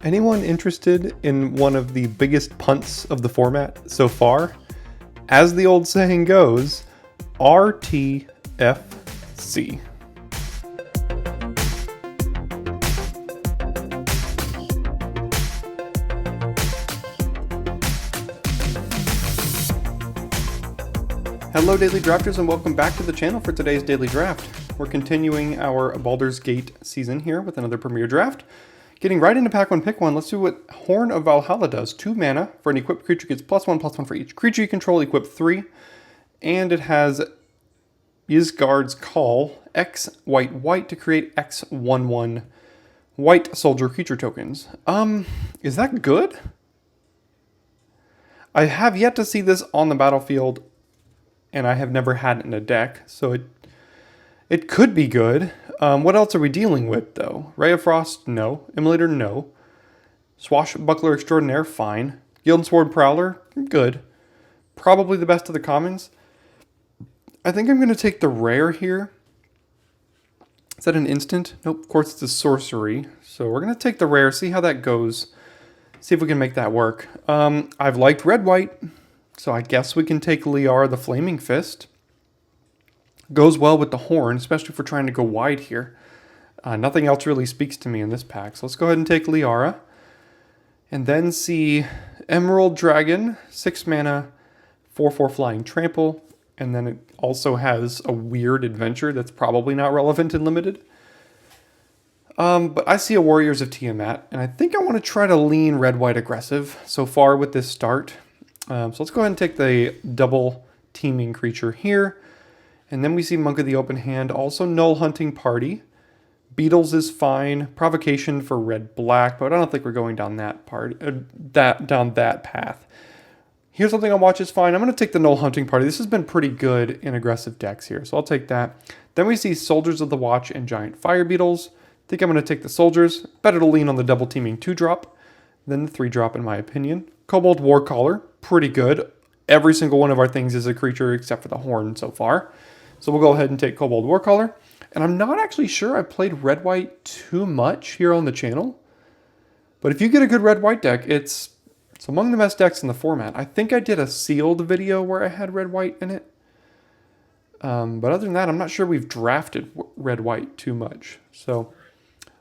Anyone interested in one of the biggest punts of the format so far? As the old saying goes, RTFC. Hello Daily Drafters and welcome back to the channel for today's Daily Draft. We're continuing our Baldur's Gate season here with another Premier Draft. Getting right into pack one, pick one. Let's do what Horn of Valhalla does. 2 mana for an equipped creature, gets +1/+1 for each creature you control, equip 3. And it has Ysgard's Call, X white to create X 1/1 white soldier creature tokens. Is that good? I have yet to see this on the battlefield, and I have never had it in a deck, so it could be good. What else are we dealing with, though? Ray of Frost, no. Immolator, no. Swashbuckler Extraordinaire, fine. Guildsword Prowler, good. Probably the best of the commons. I think I'm going to take the rare here. Is that an instant? Nope, of course it's a sorcery. So we're going to take the rare, see how that goes. See if we can make that work. I've liked red-white, so I guess we can take Liara the Flaming Fist. Goes well with the Horn, especially if we're trying to go wide here. Nothing else really speaks to me in this pack. So let's go ahead and take Liara. And then see Emerald Dragon, 6 mana, 4/4 Flying Trample. And then it also has a weird adventure that's probably not relevant in Limited. But I see a Warriors of Tiamat, and I think I want to try to lean red-white aggressive so far with this start. So let's go ahead and take the double teaming creature here. And then we see Monk of the Open Hand, also Null Hunting Party. Beetles is fine. Provocation for red-black, but I don't think we're going down that path. Here's something on watch is fine. I'm going to take the Null Hunting Party. This has been pretty good in aggressive decks here, so I'll take that. Then we see Soldiers of the Watch and Giant Fire Beetles. I think I'm going to take the Soldiers. Better to lean on the double teaming 2-drop than the 3-drop in my opinion. Kobold Warcaller, pretty good. Every single one of our things is a creature except for the Horn so far. So we'll go ahead and take Kobold Warcaller. And I'm not actually sure I've played red-white too much here on the channel. But if you get a good red-white deck, it's among the best decks in the format. I think I did a sealed video where I had red-white in it. But other than that, I'm not sure we've drafted red-white too much. So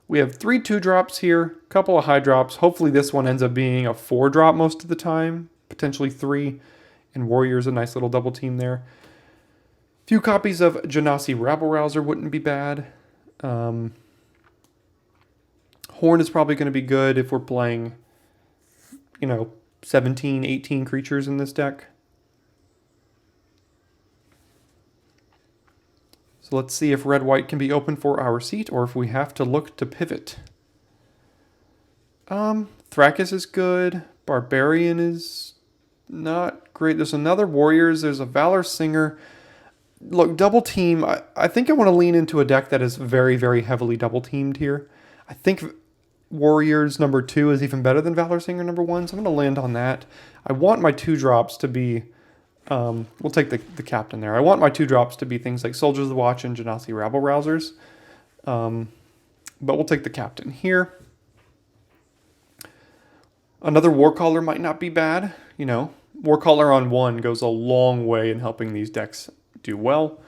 we have 3 2-drops here, a couple of high drops. Hopefully this one ends up being a 4-drop most of the time, potentially 3. And Warriors, a nice little double team there. Few copies of Genasi Rabble-Rouser wouldn't be bad. Horn is probably going to be good if we're playing, 17, 18 creatures in this deck. So let's see if red-white can be open for our seat or if we have to look to pivot. Thrakkus is good. Barbarian is not great. There's another Warriors. There's a Valor Singer. Look, double team, I think I want to lean into a deck that is very, very heavily double teamed here. I think Warriors number 2 is even better than Valor Singer number 1, so I'm going to land on that. I want my 2-drops to be, we'll take the captain there. I want my 2-drops to be things like Soldiers of the Watch and Genasi Rabble-Rousers. But we'll take the captain here. Another Warcaller might not be bad, Warcaller on 1 goes a long way in helping these decks do well.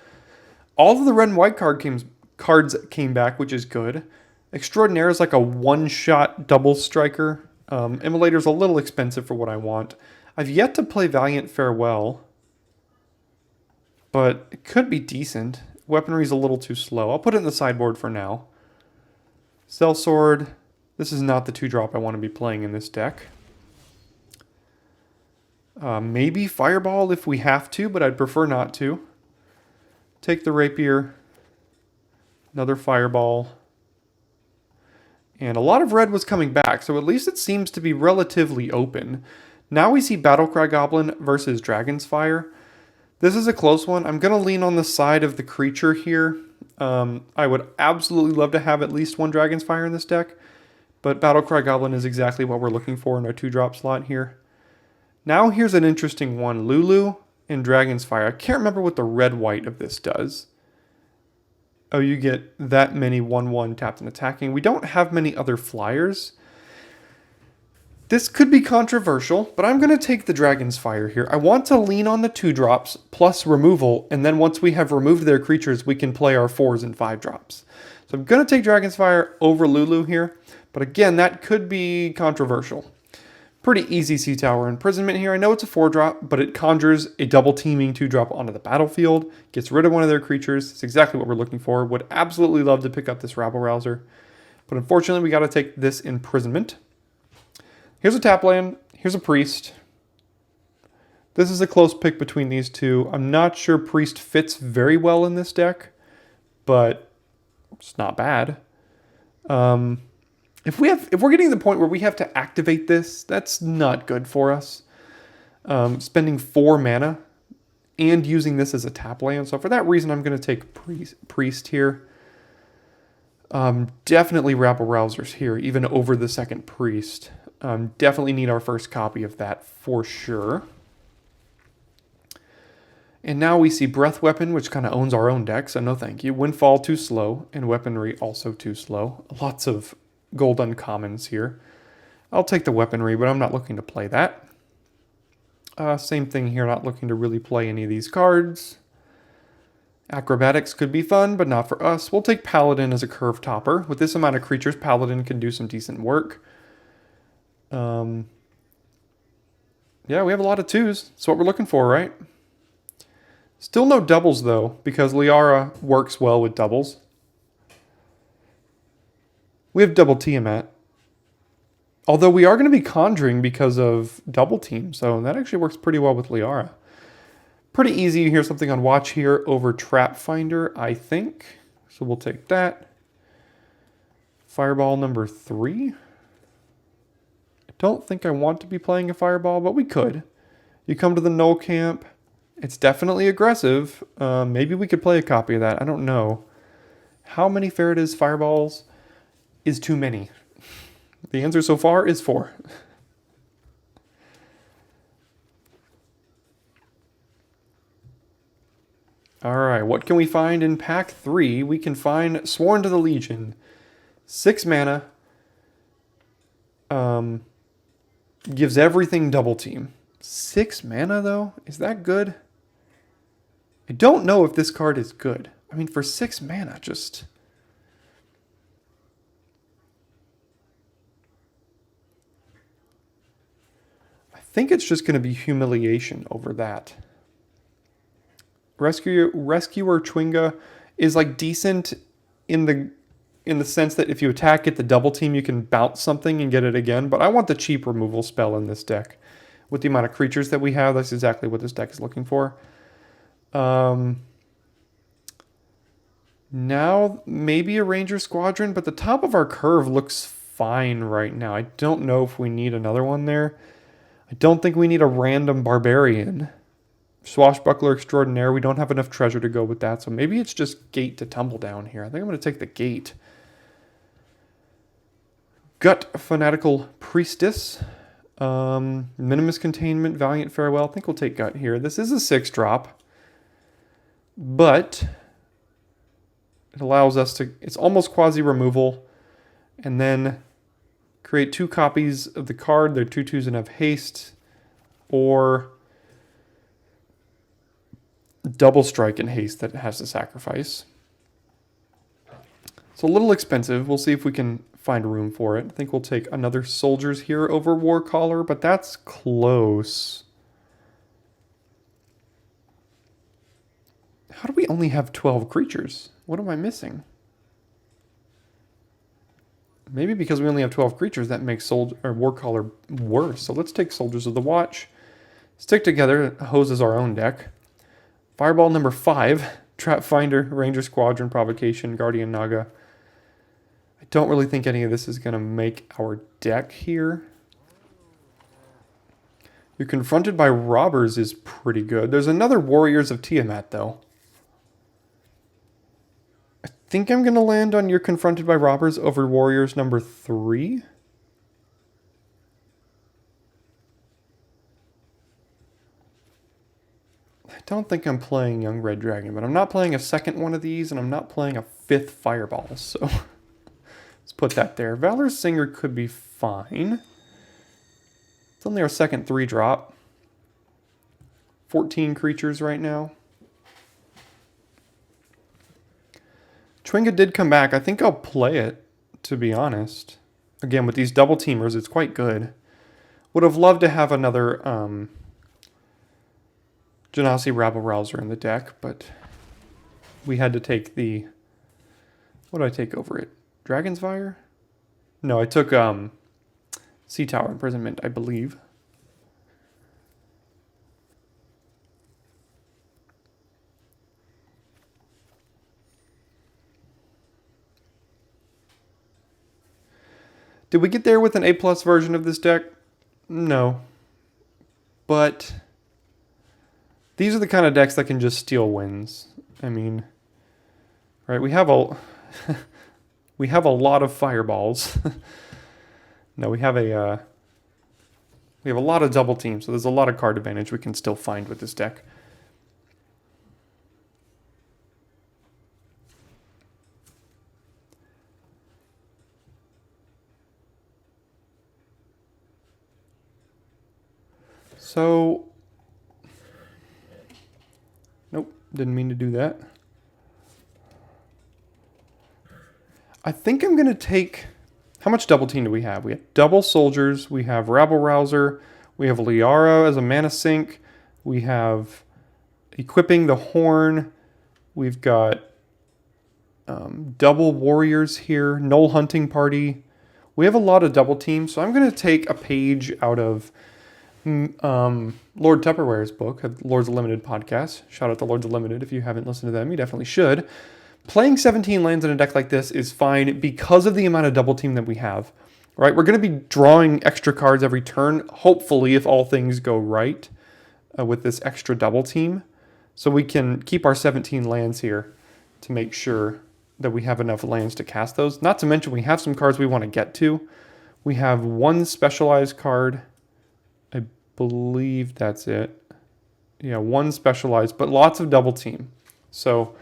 All of the red and white cards came back, which is good. Extraordinaire is like a 1-shot double striker. Immolator's a little expensive for what I want. I've yet to play Valiant Farewell, but it could be decent. Weaponry's a little too slow. I'll put it in the sideboard for now. Sellsword. This is not the 2-drop I want to be playing in this deck. Maybe Fireball if we have to, but I'd prefer not to. Take the Rapier, another Fireball, and a lot of red was coming back, so at least it seems to be relatively open. Now we see Battlecry Goblin versus Dragon's Fire. This is a close one. I'm going to lean on the side of the creature here. I would absolutely love to have at least one Dragon's Fire in this deck, but Battlecry Goblin is exactly what we're looking for in our 2-drop slot here. Now here's an interesting one, Lulu and Dragon's Fire. I can't remember what the red-white of this does. Oh, you get that many 1/1 tapped and attacking. We don't have many other flyers. This could be controversial, but I'm going to take the Dragon's Fire here. I want to lean on the 2-drops plus removal, and then once we have removed their creatures, we can play our 4s and 5-drops. So I'm going to take Dragon's Fire over Lulu here, but again, that could be controversial. Pretty easy Sea Tower Imprisonment here. I know it's a 4-drop, but it conjures a double teaming 2-drop onto the battlefield, gets rid of one of their creatures. It's exactly what we're looking for. Would absolutely love to pick up this Rabble Rouser, but unfortunately we got to take this Imprisonment. Here's a tap land. Here's a Priest. This is a close pick between these two. I'm not sure Priest fits very well in this deck, but it's not bad. If we're getting to the point where we have to activate this, that's not good for us. Spending 4 mana and using this as a tap land. So for that reason, I'm going to take Priest here. Definitely Rabble Rousers here, even over the second Priest. Definitely need our first copy of that for sure. And now we see Breath Weapon, which kind of owns our own deck, so no thank you. Windfall, too slow, and Weaponry, also too slow. Lots of gold uncommons here. I'll take the Weaponry, but I'm not looking to play that. Same thing here, not looking to really play any of these cards. Acrobatics could be fun, but not for us. We'll take Paladin as a curve topper. With this amount of creatures, Paladin can do some decent work. Yeah, we have a lot of 2s. That's what we're looking for, right? Still no doubles, though, because Liara works well with doubles. We have double Tiamat. Although we are going to be conjuring because of double team, so that actually works pretty well with Liara. Pretty easy. You hear something on watch here over Trap Finder, I think. So we'll take that. Fireball number 3. I don't think I want to be playing a Fireball, but we could. You come to the Null Camp. It's definitely aggressive. Maybe we could play a copy of that. I don't know. How many Faraday's Fireballs is too many? The answer so far is 4. Alright, what can we find in pack 3? We can find Sworn to the Legion. 6 mana. Gives everything double team. 6 mana though? Is that good? I don't know if this card is good. I mean, for 6 mana, just... I think it's just going to be Humiliation over that. Rescuer Chwinga is like decent in the sense that if you attack it, the double team, you can bounce something and get it again. But I want the cheap removal spell in this deck. With the amount of creatures that we have, that's exactly what this deck is looking for. Now, maybe a Ranger Squadron, but the top of our curve looks fine right now. I don't know if we need another one there. I don't think we need a random Barbarian. Swashbuckler Extraordinaire, we don't have enough treasure to go with that, so maybe it's just Gate to Tumble Down here. I think I'm going to take the Gate. Gut Fanatical Priestess. Minimus Containment, Valiant Farewell. I think we'll take Gut here. This is a 6-drop, but it allows us to... It's almost quasi-removal, and then create 2 copies of the card. They're 2/2s and have haste, or double strike and haste that has to sacrifice. It's a little expensive. We'll see if we can find room for it. I think we'll take another Soldiers here over Warcaller, but that's close. How do we only have 12 creatures? What am I missing? Maybe because we only have 12 creatures, that makes Warcaller worse. So let's take Soldiers of the Watch. Stick together, it hoses our own deck. Fireball number 5, Trap Finder, Ranger Squadron, Provocation, Guardian Naga. I don't really think any of this is going to make our deck here. You're Confronted by Robbers is pretty good. There's another Warriors of Tiamat, though. I think I'm going to land on You're Confronted by Robbers over Warriors number 3. I don't think I'm playing Young Red Dragon, but I'm not playing a second one of these, and I'm not playing a 5th Fireball, so let's put that there. Valor's Singer could be fine. It's only our second 3-drop. 14 creatures right now. Chwinga did come back. I think I'll play it, to be honest. Again, with these double teamers, it's quite good. Would have loved to have another Genasi Rabble-Rouser in the deck, but we had to take the... What did I take over it? Dragon's Fire? No, I took Sea Tower Imprisonment, I believe. Did we get there with an A+ version of this deck? No. But these are the kind of decks that can just steal wins. I mean, right, we have a we have a lot of fireballs. No, we have a lot of double teams, so there's a lot of card advantage we can still find with this deck. So, nope, didn't mean to do that. I think I'm going to take... How much double team do we have? We have double soldiers, we have Rabble-Rouser, we have Liara as a mana sink, we have equipping the horn, we've got double warriors here, Null Hunting Party. We have a lot of double teams, so I'm going to take a page out of Lord Tupperware's book, Lords of Limited podcast. Shout out to Lords of Limited. If you haven't listened to them, you definitely should. Playing 17 lands in a deck like this is fine because of the amount of double team that we have. Right? We're going to be drawing extra cards every turn, hopefully, if all things go right with this extra double team. So we can keep our 17 lands here to make sure that we have enough lands to cast those. Not to mention we have some cards we want to get to. We have one specialized card. I believe that's it. Yeah, one specialized, but lots of double team. So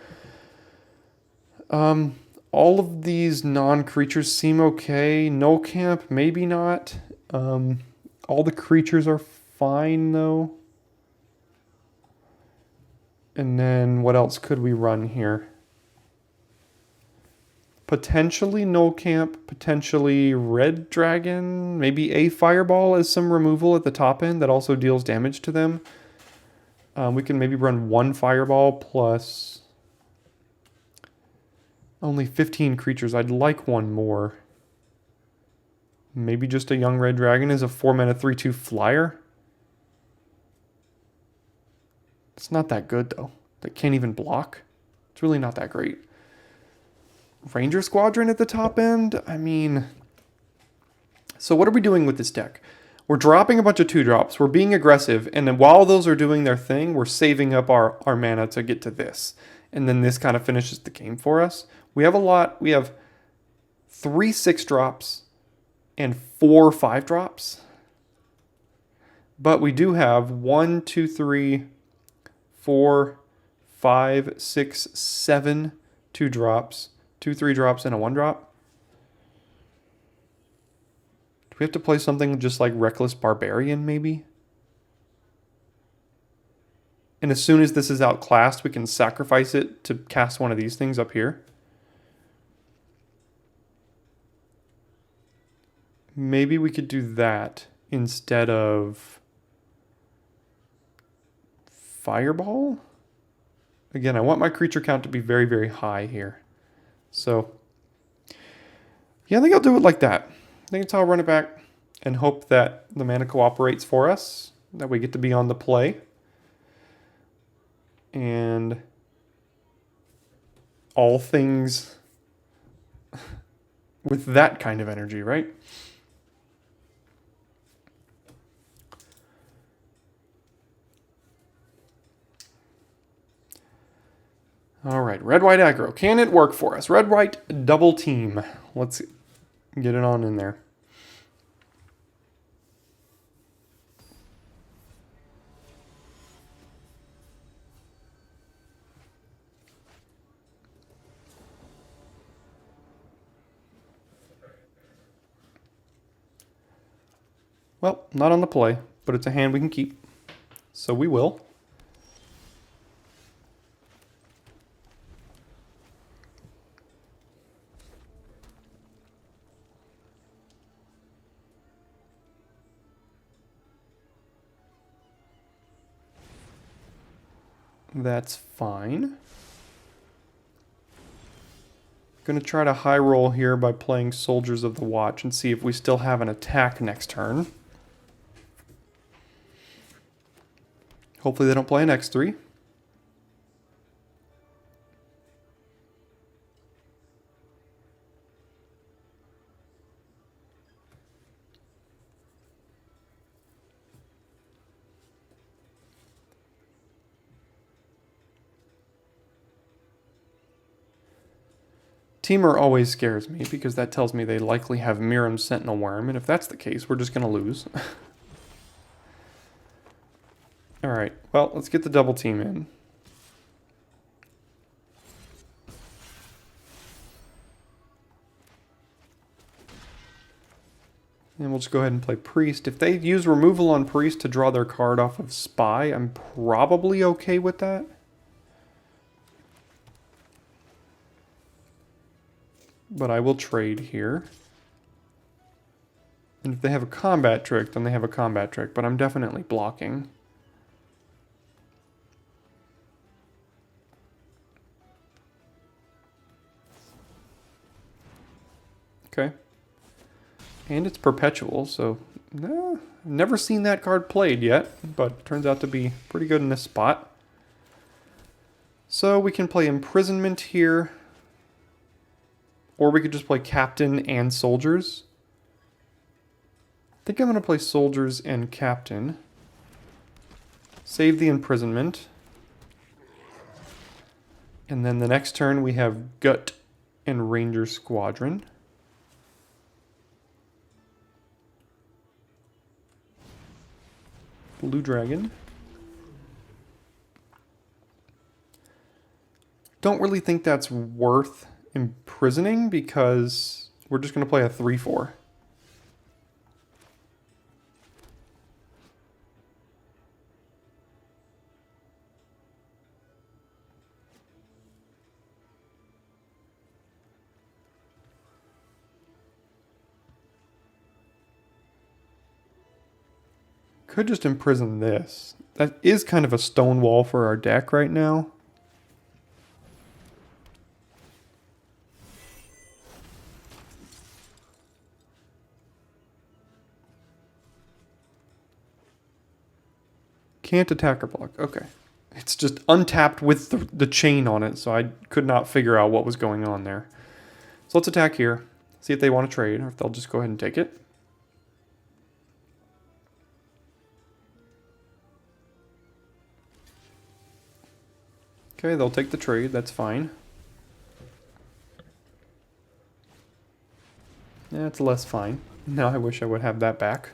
all of these non-creatures seem okay. No camp, maybe not. All the creatures are fine though. And then what else could we run here? Potentially no camp, potentially red dragon, maybe a fireball as some removal at the top end that also deals damage to them. We can maybe run one fireball plus only 15 creatures. I'd like one more. Maybe just a young red dragon is a 4-mana 3/2 flyer. It's not that good though. That can't even block. It's really not that great. Ranger Squadron at the top end? I mean... So what are we doing with this deck? We're dropping a bunch of 2-drops. We're being aggressive. And then while those are doing their thing, we're saving up our mana to get to this. And then this kind of finishes the game for us. We have a lot. We have 3 6-drops and 4 5-drops. But we do have 1, 2, 3, 4, 5, 6, 7 2-drops. 2 3-drops and a 1-drop. Do we have to play something just like Reckless Barbarian, maybe? And as soon as this is outclassed, we can sacrifice it to cast one of these things up here. Maybe we could do that instead of Fireball? Again, I want my creature count to be very, very high here. So, yeah, I think I'll do it like that. I think I'll run it back and hope that the mana cooperates for us, that we get to be on the play. And all things with that kind of energy, right? All right, red-white aggro. Can it work for us? Red-white double team. Let's get it on in there. Well, not on the play, but it's a hand we can keep. So we will. That's fine. Gonna try to high roll here by playing Soldiers of the Watch and see if we still have an attack next turn. Hopefully they don't play an X3. Teamer always scares me because that tells me they likely have Miram's Sentinel Worm, and if that's the case, we're just going to lose. Alright, well, let's get the double team in. And we'll just go ahead and play Priest. If they use removal on Priest to draw their card off of Spy, I'm probably okay with that. But I will trade here. And if they have a combat trick, then they have a combat trick. But I'm definitely blocking. Okay. And it's perpetual, so I've never seen that card played yet. But turns out to be pretty good in this spot. So we can play Imprisonment here. Or we could just play Captain and Soldiers. I think I'm going to play Soldiers and Captain. Save the Imprisonment. And then the next turn we have Gut and Ranger Squadron. Blue Dragon. Don't really think that's worth imprisoning because we're just going to play a 3/4. Could just imprison this. That is kind of a stone wall for our deck right now. Can't attack or block. Okay. It's just untapped with the chain on it, so I could not figure out what was going on there. So let's attack here. See if they want to trade, or if they'll just go ahead and take it. Okay, they'll take the trade. That's fine. Yeah, it's less fine. Now I wish I would have that back.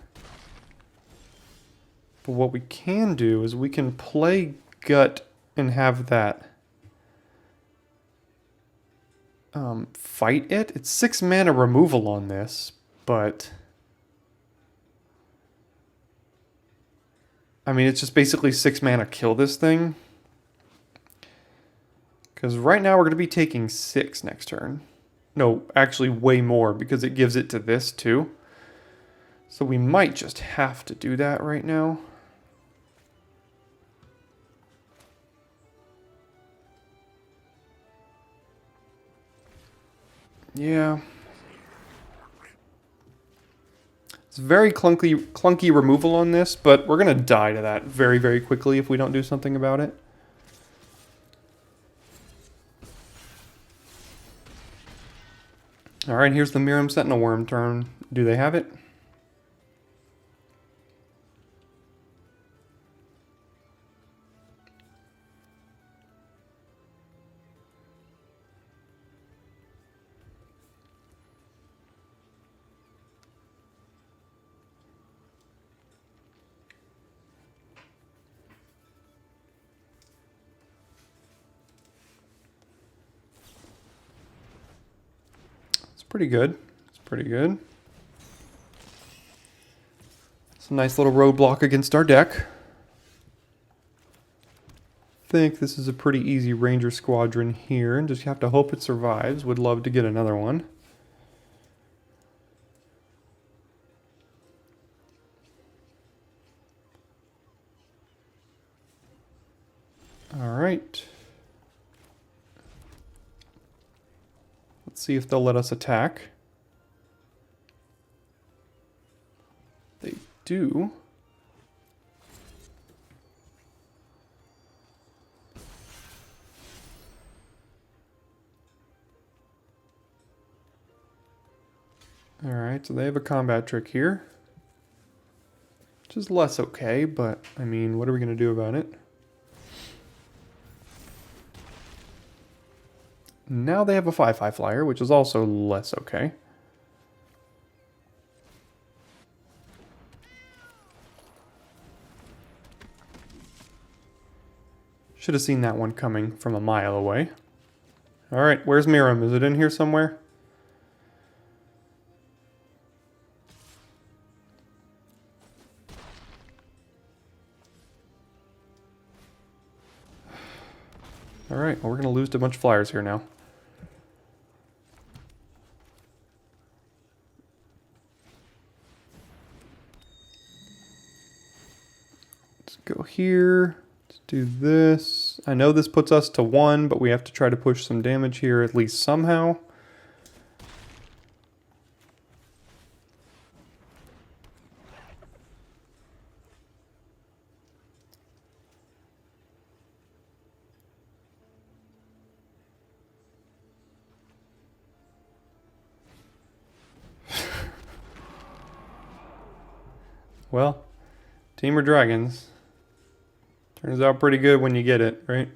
But what we can do is we can play Gut and have that fight it. It's 6 mana removal on this, but I mean, it's just basically 6 mana kill this thing. Because right now we're going to be taking 6 next turn. No, actually way more because it gives it to this too. So we might just have to do that right now. Yeah. It's very clunky removal on this, but we're going to die to that very, very quickly if we don't do something about it. Alright, here's the Miram Sentinel Worm turn. Do they have it? Pretty good. It's pretty good. It's a nice little roadblock against our deck. I think this is a pretty easy Ranger Squadron here, and just have to hope it survives. Would love to get another one. Alright. Let's see if they'll let us attack. They do. Alright, so they have a combat trick here. Which is less okay, but I mean, what are we going to do about it? Now they have a 5/5 flyer, which is also less okay. Should have seen that one coming from a mile away. Alright, where's Miram? Is it in here somewhere? Alright, well we're going to lose to a bunch of flyers here now. Let's go here. Let's do this. I know this puts us to 1, but we have to try to push some damage here at least somehow. Well, Team or Dragons. Turns out pretty good when you get it, right?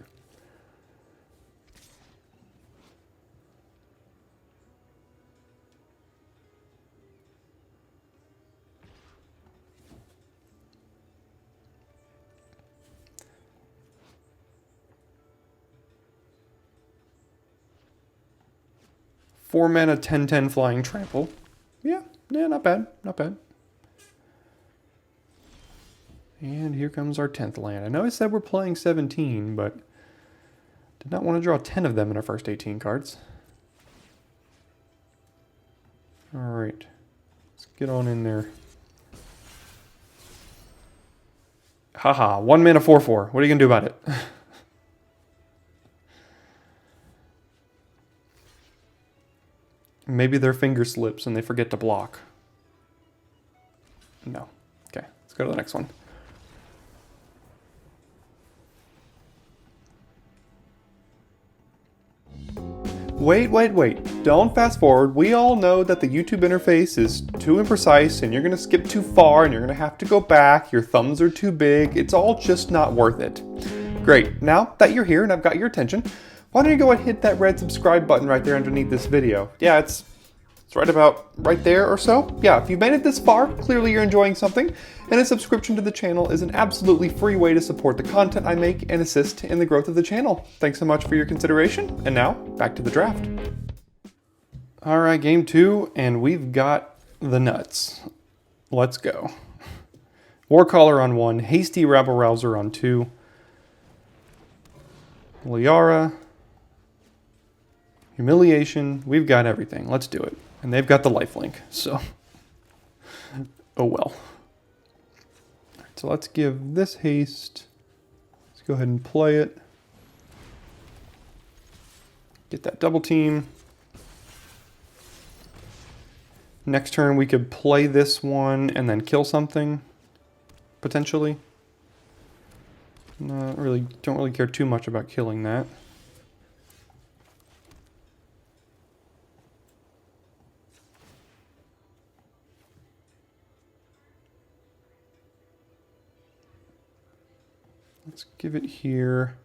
Four mana, 10/10 flying trample. Yeah, not bad, not bad. And here comes our 10th land. I know I said we're playing 17, but did not want to draw 10 of them in our first 18 cards. Alright, let's get on in there. Haha, 1 mana 4/4. What are you going to do about it? Maybe their finger slips and they forget to block. No. Okay, let's go to the next one. Wait. Don't fast forward. We all know that the YouTube interface is too imprecise and you're going to skip too far and you're going to have to go back. Your thumbs are too big. It's all just not worth it. Great. Now that you're here and I've got your attention, why don't you go and hit that red subscribe button right there underneath this video. Yeah, it's right about right there or so. Yeah, if you've made it this far, clearly you're enjoying something, and a subscription to the channel is an absolutely free way to support the content I make and assist in the growth of the channel. Thanks so much for your consideration, and now, back to the draft. Alright, game 2, and we've got the nuts. Let's go. Warcaller on 1, Hasty Rabble-Rouser on 2, Liara, Humiliation, we've got everything. Let's do it. And they've got the lifelink, so oh well. Alright, so let's give this haste. Let's go ahead and play it. Get that double team. Next turn we could play this one and then kill something, potentially. Don't really care too much about killing that. Let's give it here.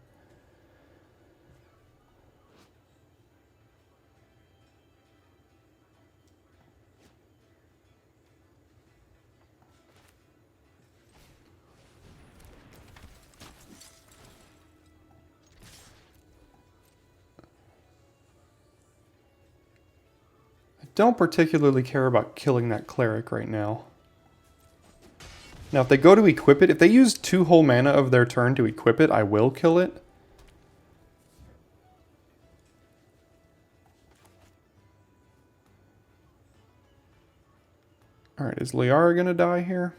I don't particularly care about killing that cleric right now. Now, if they go to equip it, if they use 2 whole mana of their turn to equip it, I will kill it. Alright, is Liara going to die here?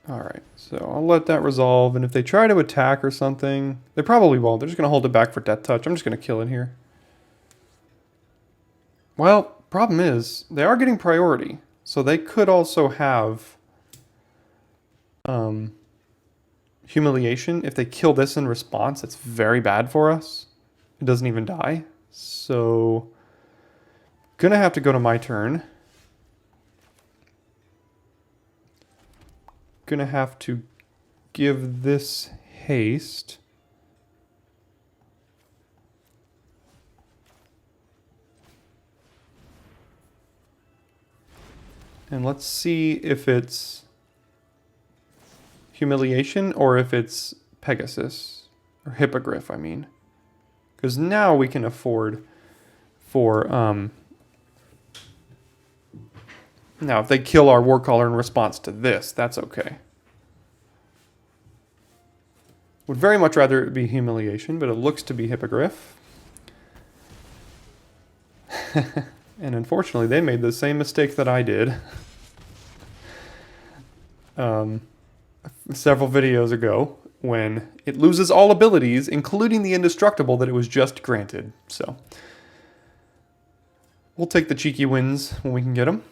Alright, so I'll let that resolve, and if they try to attack or something, they probably won't. They're just going to hold it back for Death Touch. I'm just going to kill it here. Well, problem is, they are getting priority, so they could also have humiliation. If they kill this in response, it's very bad for us. It doesn't even die. So, gonna have to go to my turn. Gonna have to give this haste. And let's see if it's humiliation or if it's Pegasus. Or Hippogriff, I mean. Because now we can afford for... Now, if they kill our Warcaller in response to this, that's okay. Would very much rather it be humiliation, but it looks to be Hippogriff. And unfortunately, they made the same mistake that I did several videos ago, when it loses all abilities, including the indestructible that it was just granted. So, we'll take the cheeky wins when we can get them.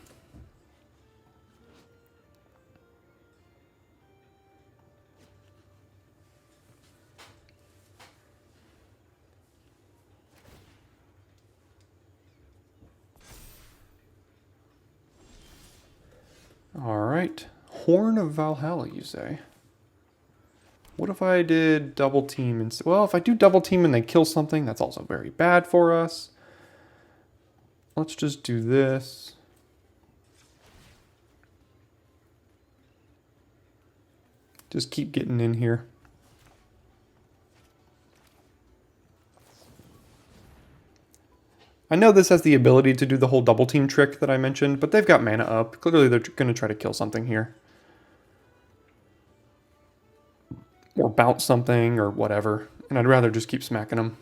Alright, Horn of Valhalla, you say? What if I did double team? Well, if I do double team and they kill something, that's also very bad for us. Let's just do this. Just keep getting in here. I know this has the ability to do the whole double team trick that I mentioned, but they've got mana up. Clearly they're going to try to kill something here. Or bounce something or whatever. And I'd rather just keep smacking them.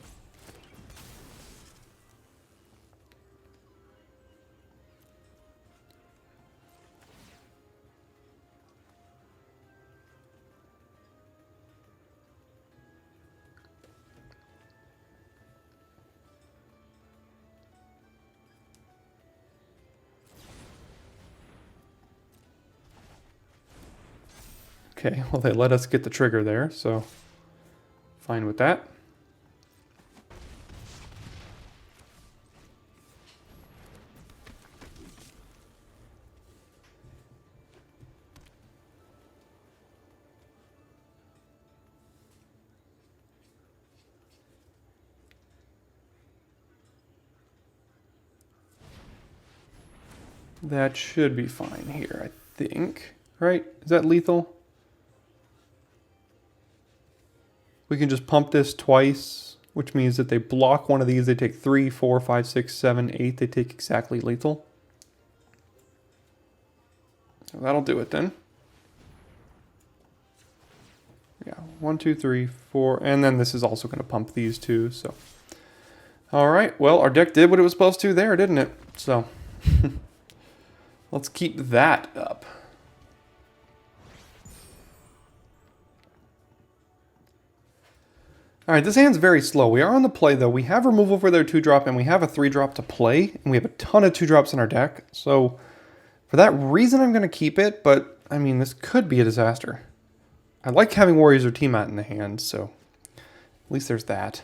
Okay, well they let us get the trigger there, so fine with that. That should be fine here, I think. Right? Is that lethal? We can just pump this twice, which means that they block one of these. They take 3, 4, 5, 6, 7, 8. They take exactly lethal. So that'll do it then. Yeah, 1, 2, 3, 4. And then this is also going to pump these two. So, all right. Well, our deck did what it was supposed to there, didn't it? So, let's keep that up. Alright, this hand's very slow. We are on the play, though. We have removal for their 2-drop, and we have a 3-drop to play, and we have a ton of 2-drops in our deck. So, for that reason, I'm going to keep it, but, I mean, this could be a disaster. I like having Warriors or Tiamat in the hand, so at least there's that.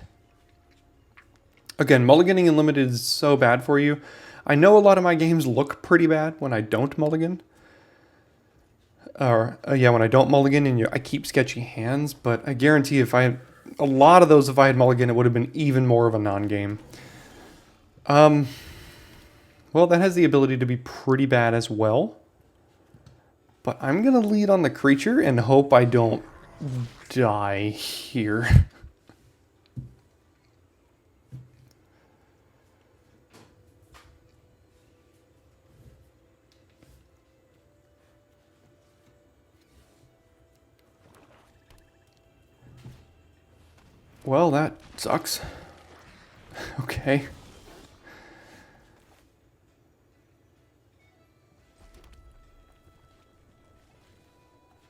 Again, mulliganing in Limited is so bad for you. I know a lot of my games look pretty bad when I don't mulligan. Yeah, when I don't mulligan and I keep sketchy hands, but I guarantee if I had... A lot of those, if I had mulligan, it would have been even more of a non-game. Well, that has the ability to be pretty bad as well. But I'm going to lead on the creature and hope I don't die here. Well, that sucks. Okay.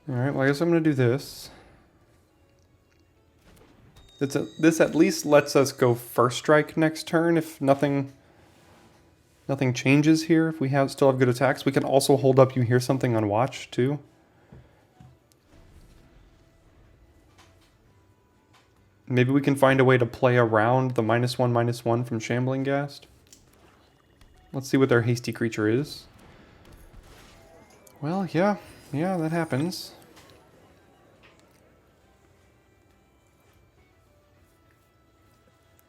Alright, well I guess I'm going to do this. This at least lets us go first strike next turn if nothing changes here. If we still have good attacks. We can also hold up You Hear Something on watch too. Maybe we can find a way to play around the -1/-1 from Shambling Ghast. Let's see what their hasty creature is. Well, yeah, that happens.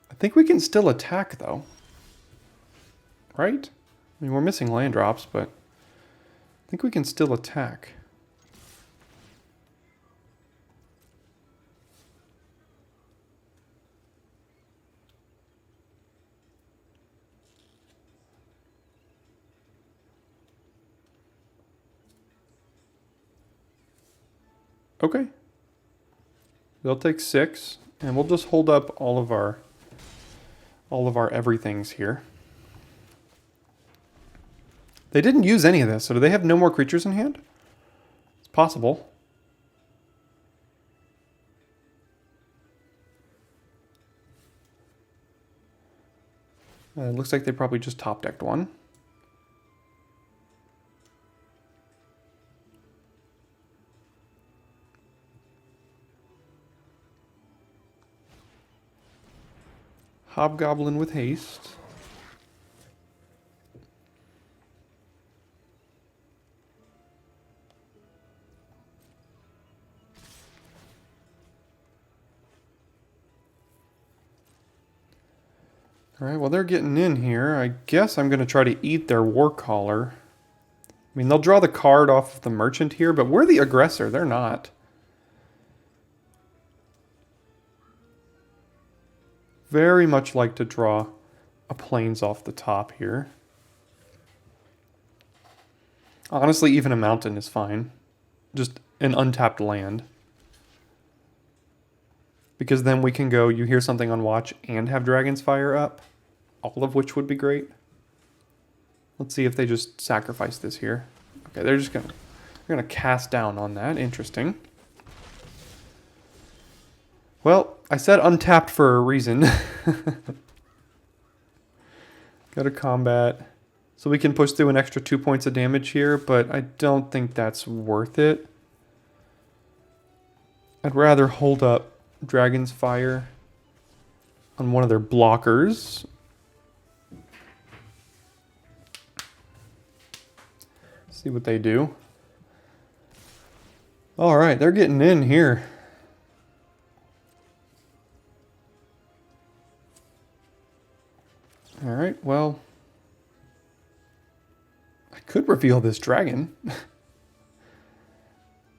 I think we can still attack, though. Right? I mean, we're missing land drops, but I think we can still attack. Okay. They'll take 6, and we'll just hold up all of our everythings here. They didn't use any of this, so do they have no more creatures in hand? It's possible. It looks like they probably just top decked one. Hobgoblin with haste. Alright, well they're getting in here. I guess I'm going to try to eat their Warcaller. I mean, they'll draw the card off of the merchant here, but we're the aggressor. They're not. Very much like to draw a plains off the top here. Honestly, even a mountain is fine. Just an untapped land. Because then we can go, You Hear Something on watch and have Dragon's Fire up. All of which would be great. Let's see if they just sacrifice this here. Okay, they're gonna cast down on that. Interesting. Well, I said untapped for a reason. Go to combat. So we can push through an extra 2 points of damage here, but I don't think that's worth it. I'd rather hold up Dragon's Fire on one of their blockers. See what they do. Alright, they're getting in here. Alright, well, I could reveal this dragon.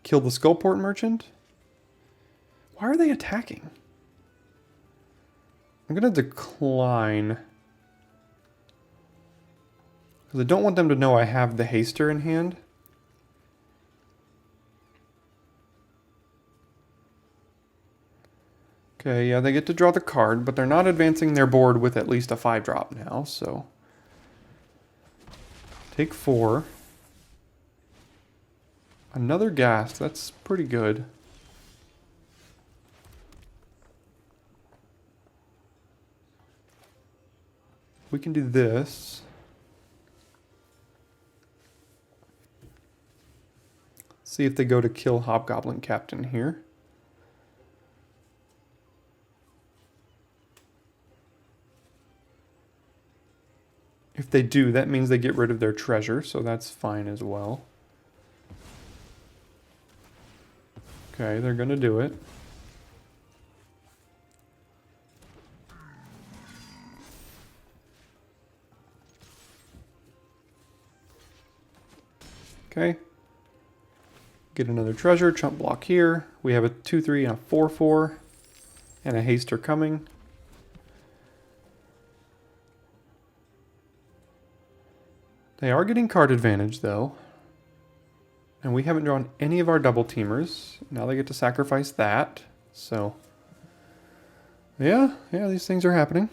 Kill the Skullport Merchant? Why are they attacking? I'm going to decline. Because I don't want them to know I have the Haster in hand. Okay, yeah, they get to draw the card, but they're not advancing their board with at least a 5-drop now, so... Take 4. Another Ghast, that's pretty good. We can do this. See if they go to kill Hobgoblin Captain here. If they do, that means they get rid of their treasure, so that's fine as well. Okay, they're gonna do it. Okay. Get another treasure, chump block here. We have a 2/3 and a 4/4, and a haster coming. They are getting card advantage though. And we haven't drawn any of our double teamers. Now they get to sacrifice that. So, yeah, these things are happening.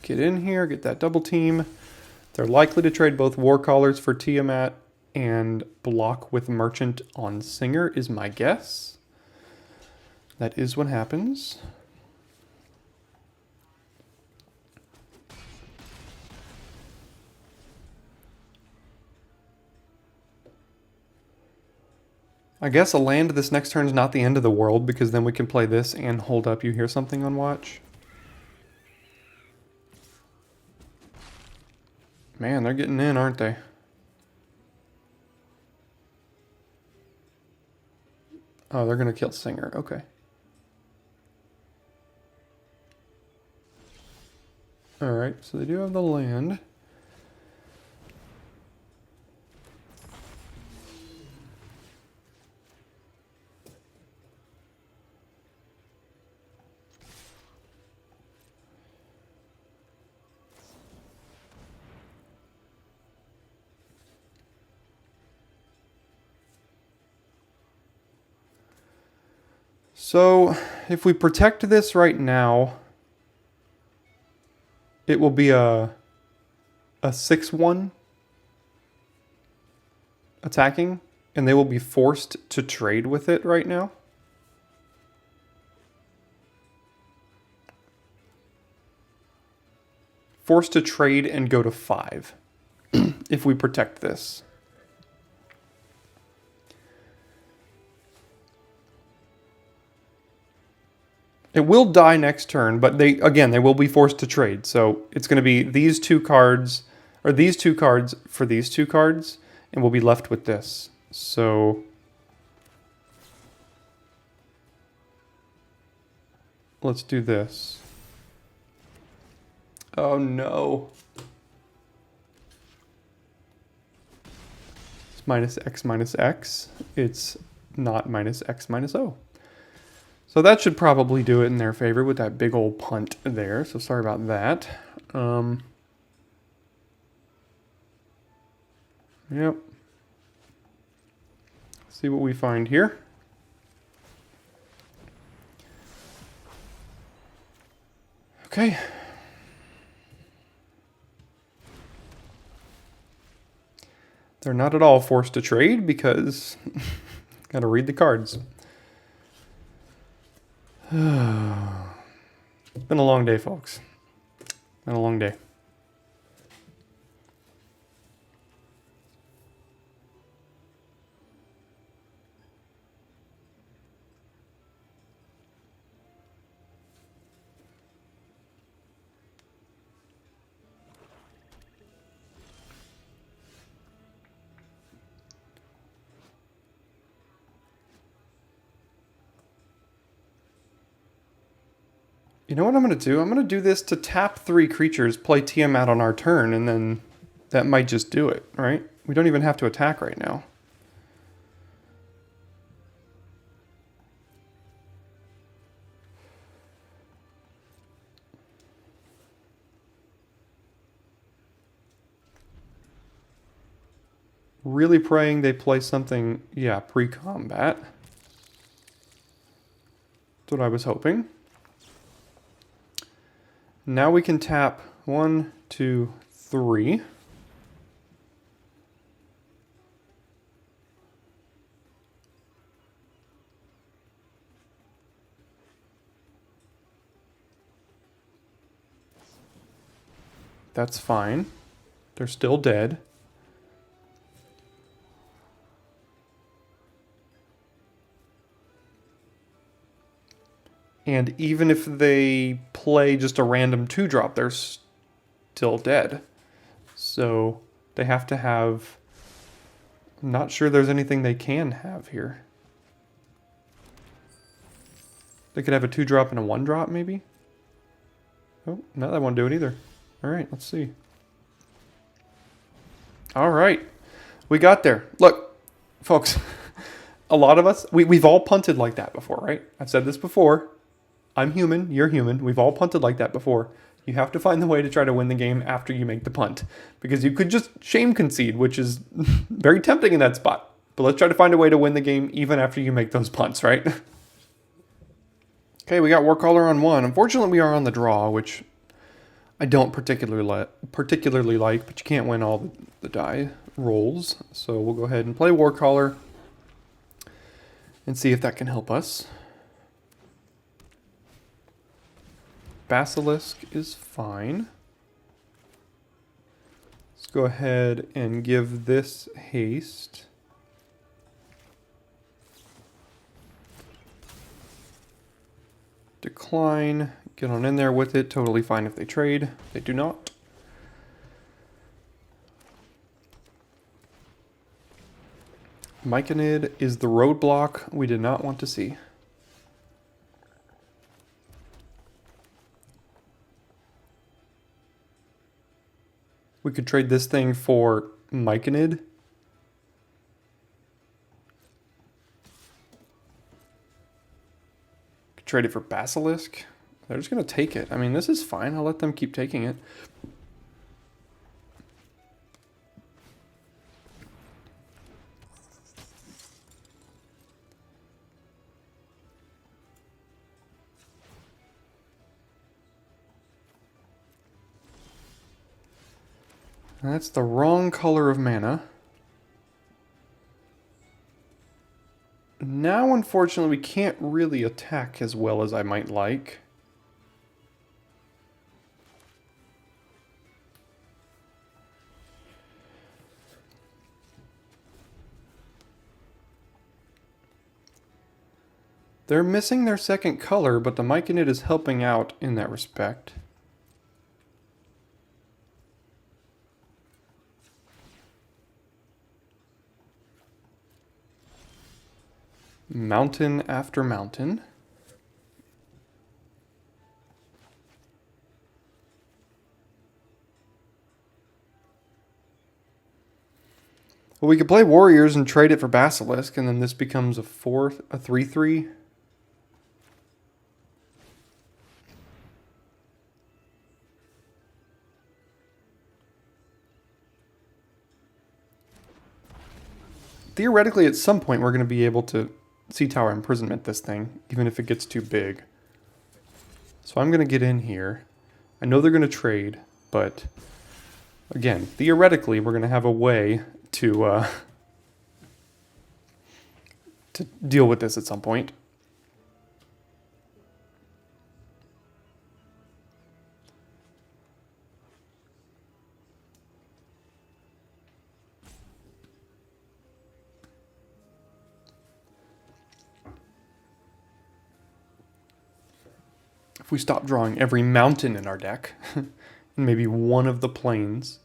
Get in here, get that double team. They're likely to trade both War Callers for Tiamat and block with Merchant on Singer is my guess. That is what happens. I guess a land this next turn is not the end of the world because then we can play this and hold up You Hear Something on watch. Man, they're getting in, aren't they? Oh, they're going to kill Singer. Okay. Alright, so they do have the land. So, if we protect this right now, it will be a 6/1 attacking, and they will be forced to trade with it right now. Forced to trade and go to 5 if we protect this. It will die next turn, but they will be forced to trade. So it's going to be these two cards, or these two cards for these two cards, and we'll be left with this. So let's do this. Oh no. It's minus X. It's not minus X minus O. So that should probably do it in their favor with that big old punt there. So sorry about that. Yep. See what we find here. Okay. They're not at all forced to trade because gotta read the cards. It's been a long day, folks. Been a long day. You know what I'm going to do? I'm going to do this to tap 3 creatures, play Tiamat on our turn, and then that might just do it, right? We don't even have to attack right now. Really praying they play something, yeah, pre-combat. That's what I was hoping. Now we can tap 1, 2, 3. That's fine. They're still dead. And even if they play just a random 2-drop, they're still dead. So they have to have... I'm not sure there's anything they can have here. They could have a 2-drop and a 1-drop, maybe? Oh, no, that won't do it either. Alright, let's see. Alright. We got there. Look, folks, a lot of us, we've all punted like that before, right? I've said this before. I'm human, you're human. We've all punted like that before. You have to find the way to try to win the game after you make the punt. Because you could just shame concede, which is very tempting in that spot. But let's try to find a way to win the game even after you make those punts, right? Okay, we got Warcaller on 1. Unfortunately, we are on the draw, which I don't particularly like, but you can't win all the die rolls. So we'll go ahead and play Warcaller and see if that can help us. Basilisk is fine. Let's go ahead and give this haste. Decline, get on in there with it, totally fine if they trade. They do not. Myconid is the roadblock we did not want to see. We could trade this thing for Myconid. Trade it for Basilisk. They're just going to take it. I mean, this is fine. I'll let them keep taking it. That's the wrong color of mana. Now, unfortunately, we can't really attack as well as I might like. They're missing their second color, but the Myconid is helping out in that respect. Mountain after mountain. Well, we could play Warriors and trade it for Basilisk, and then this becomes a 3/3. Theoretically, at some point, we're going to be able to Sea Tower Imprisonment this thing, even if it gets too big. So I'm going to get in here. I know they're going to trade, but again, theoretically, we're going to have a way to deal with this at some point. If we stop drawing every mountain in our deck, and maybe one of the plains.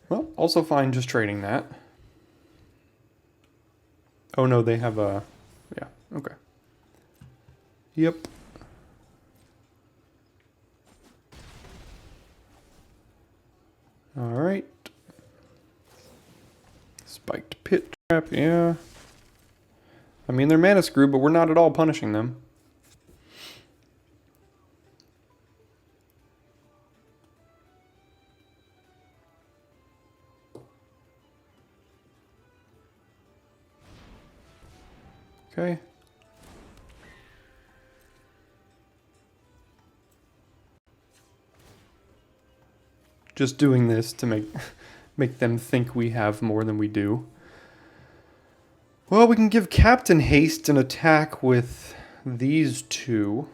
Well, also fine just trading that. Oh no, they have a... yeah, okay. Yep. Alright. Spiked Pit Trap, yeah. I mean, they're mana screwed, but we're not at all punishing them. Okay. Just doing this to make them think we have more than we do. Well, we can give Captain haste and attack with these two.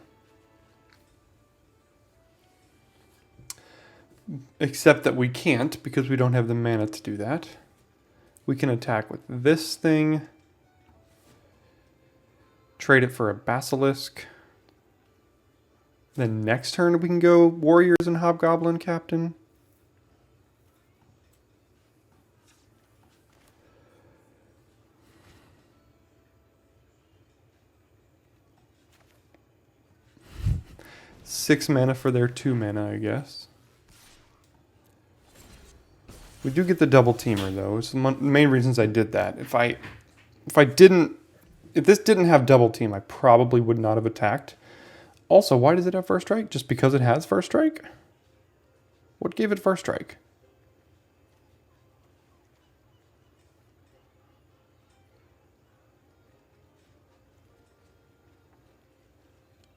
Except that we can't because we don't have the mana to do that. We can attack with this thing. Trade it for a Basilisk. Then next turn we can go Warriors and Hobgoblin Captain. Six mana for their 2 mana, I guess. We do get the double teamer though. It's the main reasons I did that. If this didn't have double team, I probably would not have attacked. Also, why does it have first strike? Just because it has first strike? What gave it first strike?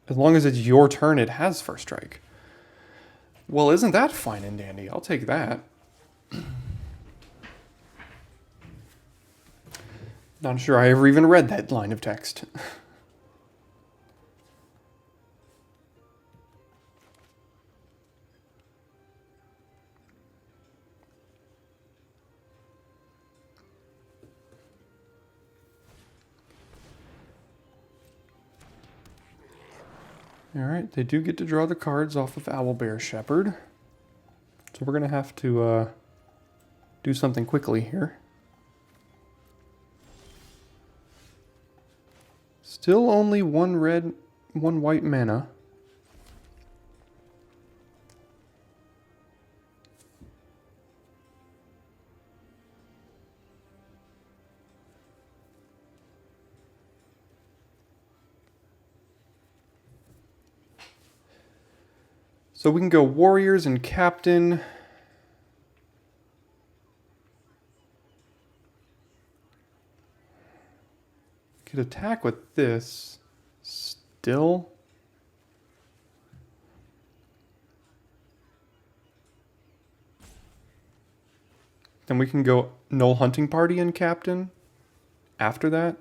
As long as it's your turn, it has first strike. Well, isn't that fine and dandy? I'll take that. Not sure I ever even read that line of text. Alright, they do get to draw the cards off of Owlbear Shepherd. So we're going to have to do something quickly here. Still only 1 red, 1 white mana. So we can go Warriors and Captain. Could attack with this still. Then we can go Null Hunting Party and Captain after that.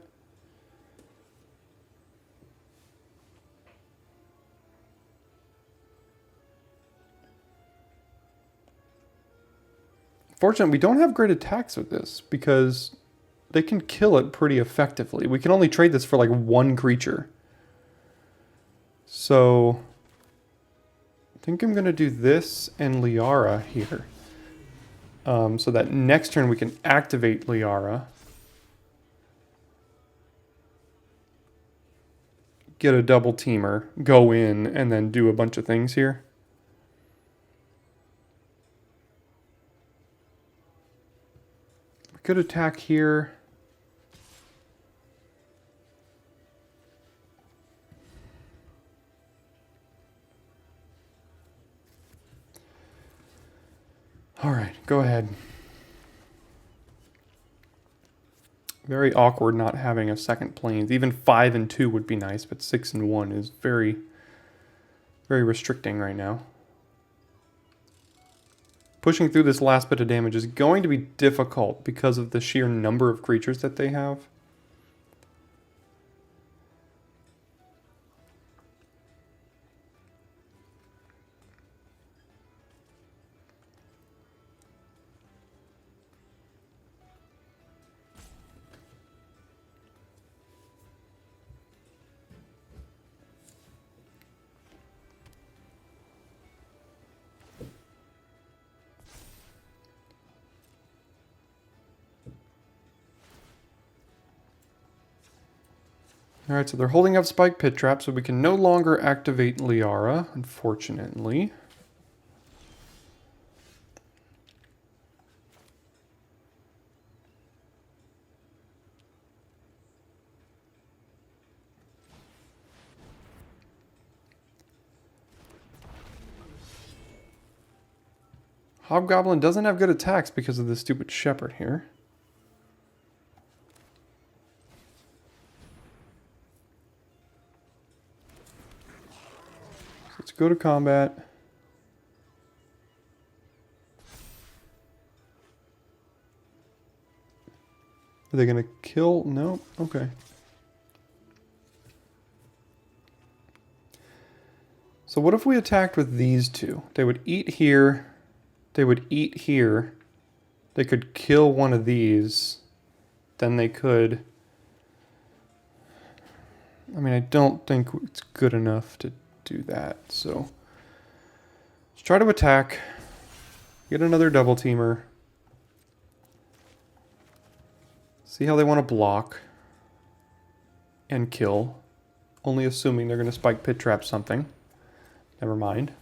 Fortunately, we don't have great attacks with this because they can kill it pretty effectively. We can only trade this for like 1 creature. So I think I'm going to do this and Liara here. So that next turn we can activate Liara. Get a double teamer, go in, and then do a bunch of things here. We could attack here. All right, go ahead. Very awkward not having a second planes. Even 5 and 2 would be nice, but 6 and 1 is very, very restricting right now. Pushing through this last bit of damage is going to be difficult because of the sheer number of creatures that they have. Alright, so they're holding up Spike Pit Trap, so we can no longer activate Liara, unfortunately. Hobgoblin doesn't have good attacks because of this stupid Shepherd here. Let's go to combat. Are they going to kill? No? Okay. So what if we attacked with these two? They would eat here, they would eat here. They could kill one of these. Then they could... I mean, I don't think it's good enough to do that, so... Let's try to attack. Get another double teamer. See how they want to block. And kill. Only assuming they're going to spike pit trap something. Never mind.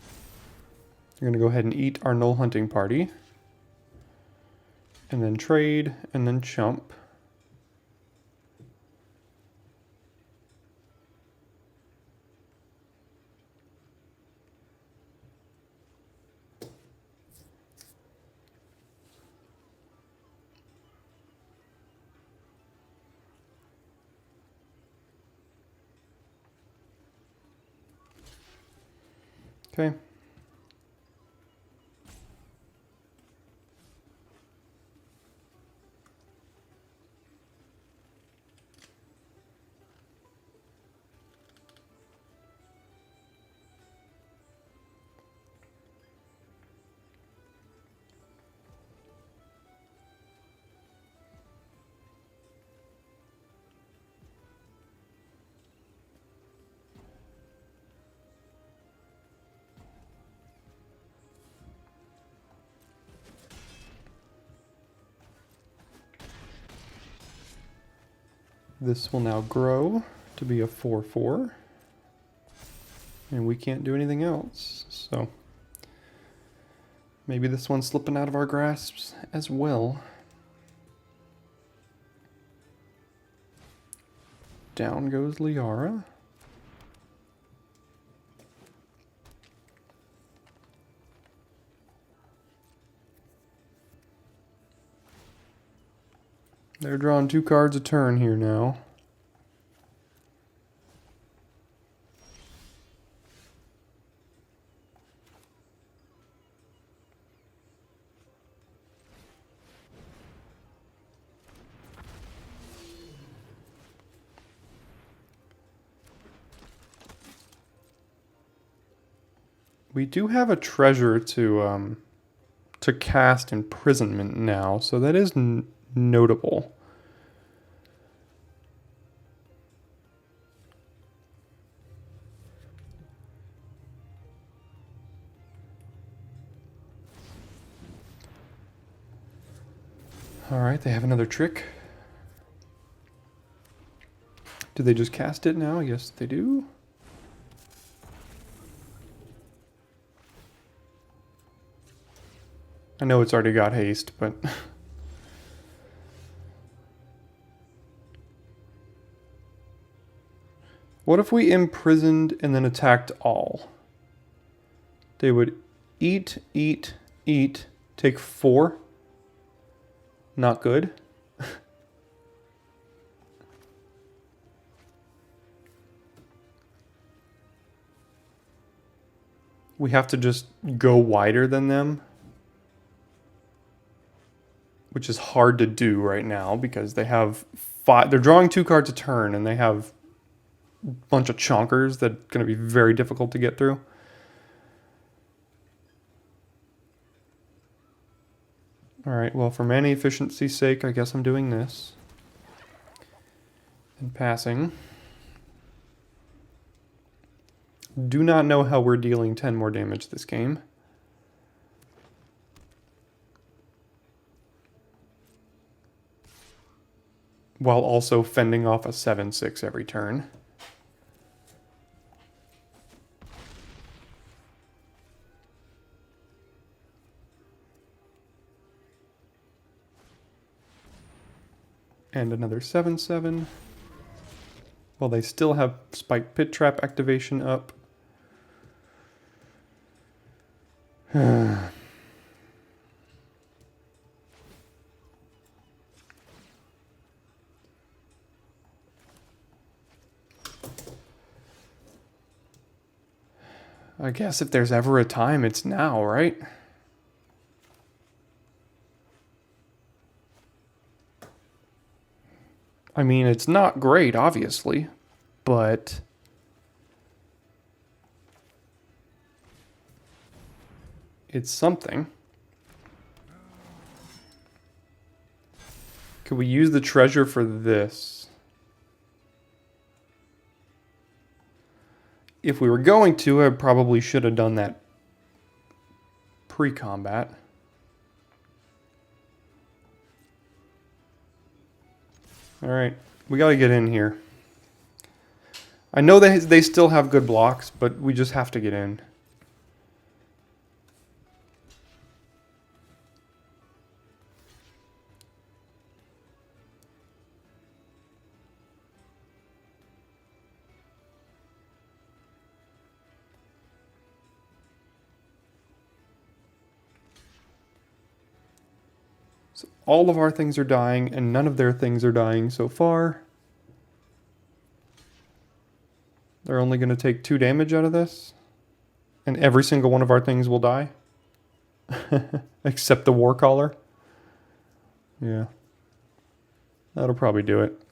We're going to go ahead and eat our null hunting party. And then trade, and then chump. Okay. This will now grow to be a 4/4. And we can't do anything else, so... Maybe this one's slipping out of our grasps as well. Down goes Liara. They're drawing 2 cards a turn here now. We do have a treasure to cast imprisonment now, so that is notable. Alright, they have another trick. Do they just cast it now? Yes, they do. I know it's already got haste, but... What if we imprisoned and then attacked all? They would eat, eat, eat, take 4. Not good. We have to just go wider than them, which is hard to do right now because they have 5. They're drawing 2 cards a turn and they have a bunch of chonkers that are going to be very difficult to get through. Alright, well, for mana efficiency's sake, I guess I'm doing this. And passing. Do not know how we're dealing 10 more damage this game. While also fending off a 7/6 every turn. And another 7/7. Well, they still have Spike Pit Trap activation up. I guess if there's ever a time, it's now, right? I mean, it's not great, obviously, but it's something. Could we use the treasure for this? If we were going to, I probably should have done that pre-combat. Alright, we gotta get in here. I know they still have good blocks, but we just have to get in. So all of our things are dying, and none of their things are dying so far. They're only going to take 2 damage out of this. And every single one of our things will die. Except the War Caller. Yeah. That'll probably do it.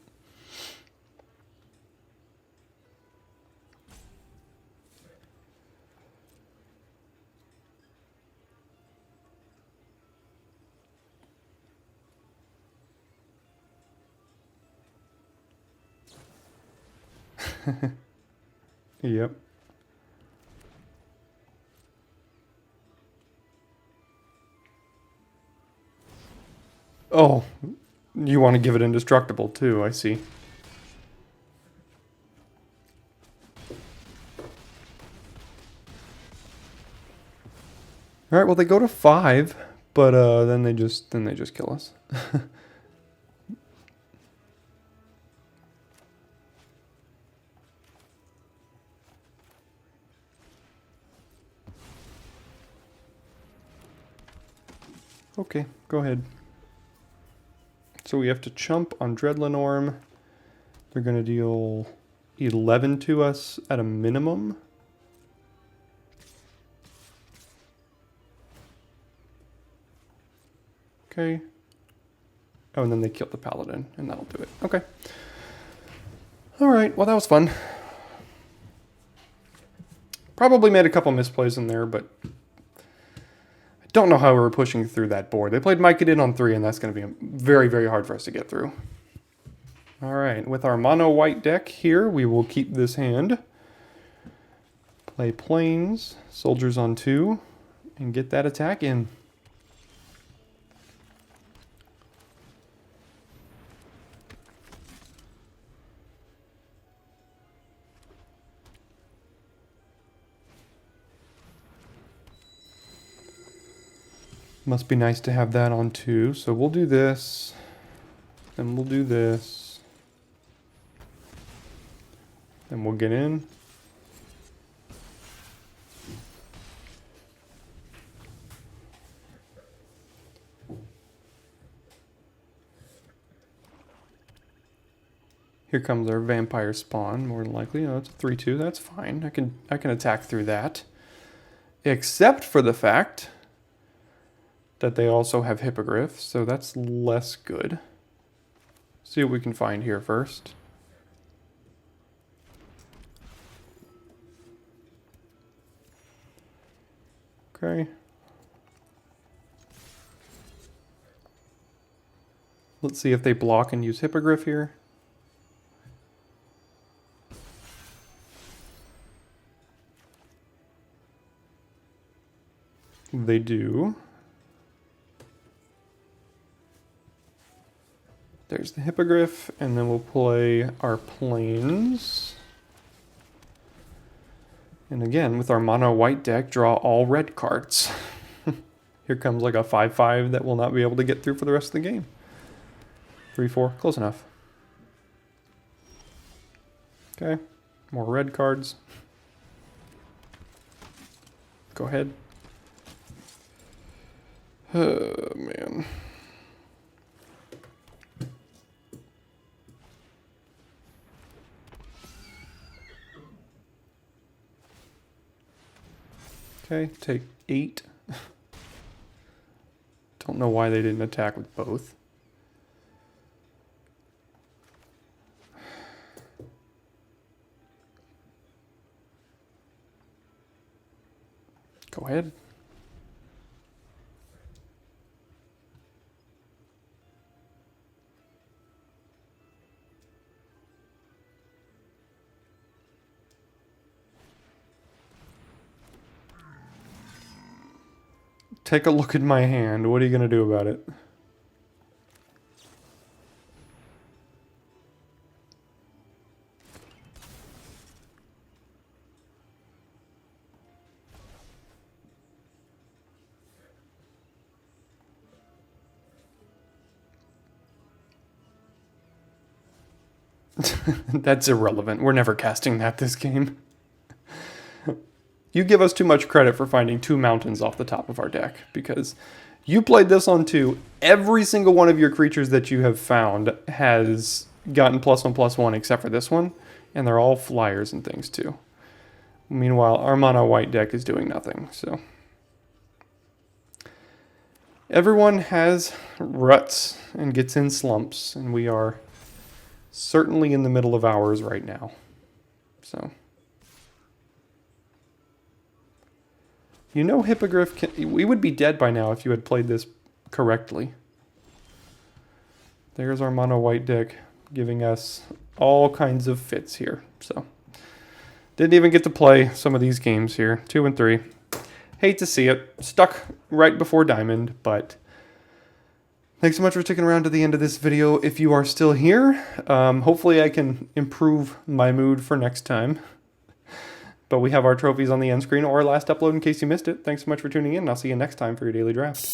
Yep. Oh, you want to give it indestructible too, I see. All right, well they go to 5, but then they just kill us. Okay, go ahead. So we have to chump on Dreadlenorm. They're going to deal 11 to us at a minimum. Okay. Oh, and then they killed the Paladin, and that'll do it. Okay. Alright, well that was fun. Probably made a couple misplays in there, but I don't know how we were pushing through that board. They played Mycadin on 3, and that's going to be very, very hard for us to get through. Alright, with our mono white deck here, we will keep this hand. Play Plains, Soldiers on 2, and get that attack in. Must be nice to have that on 2. So we'll do this. Then we'll do this. Then we'll get in. Here comes our vampire spawn, more than likely. Oh, it's a 3-2. That's fine. I can attack through that. Except for the fact that they also have Hippogriff, so that's less good. See what we can find here first. Okay. Let's see if they block and use Hippogriff here. They do. There's the Hippogriff, and then we'll play our Plains. And again, with our mono white deck, draw all red cards. Here comes like a 5-5 that we'll not be able to get through for the rest of the game. 3-4, close enough. Okay, more red cards. Go ahead. Oh, man. Okay, take 8. Don't know why they didn't attack with both. Go ahead. Take a look at my hand. What are you going to do about it? That's irrelevant. We're never casting that this game. You give us too much credit for finding 2 mountains off the top of our deck, because you played this on 2. Every single one of your creatures that you have found has gotten +1/+1 except for this one, and they're all flyers and things too. Meanwhile, our mono white deck is doing nothing, so. Everyone has ruts and gets in slumps, and we are certainly in the middle of ours right now. So. You know, Hippogriff, we would be dead by now if you had played this correctly. There's our mono white deck giving us all kinds of fits here. So, didn't even get to play some of these games here. 2 and 3. Hate to see it. Stuck right before Diamond, but thanks so much for sticking around to the end of this video. If you are still here, hopefully I can improve my mood for next time. But we have our trophies on the end screen or our last upload in case you missed it. Thanks so much for tuning in, and I'll see you next time for your daily draft.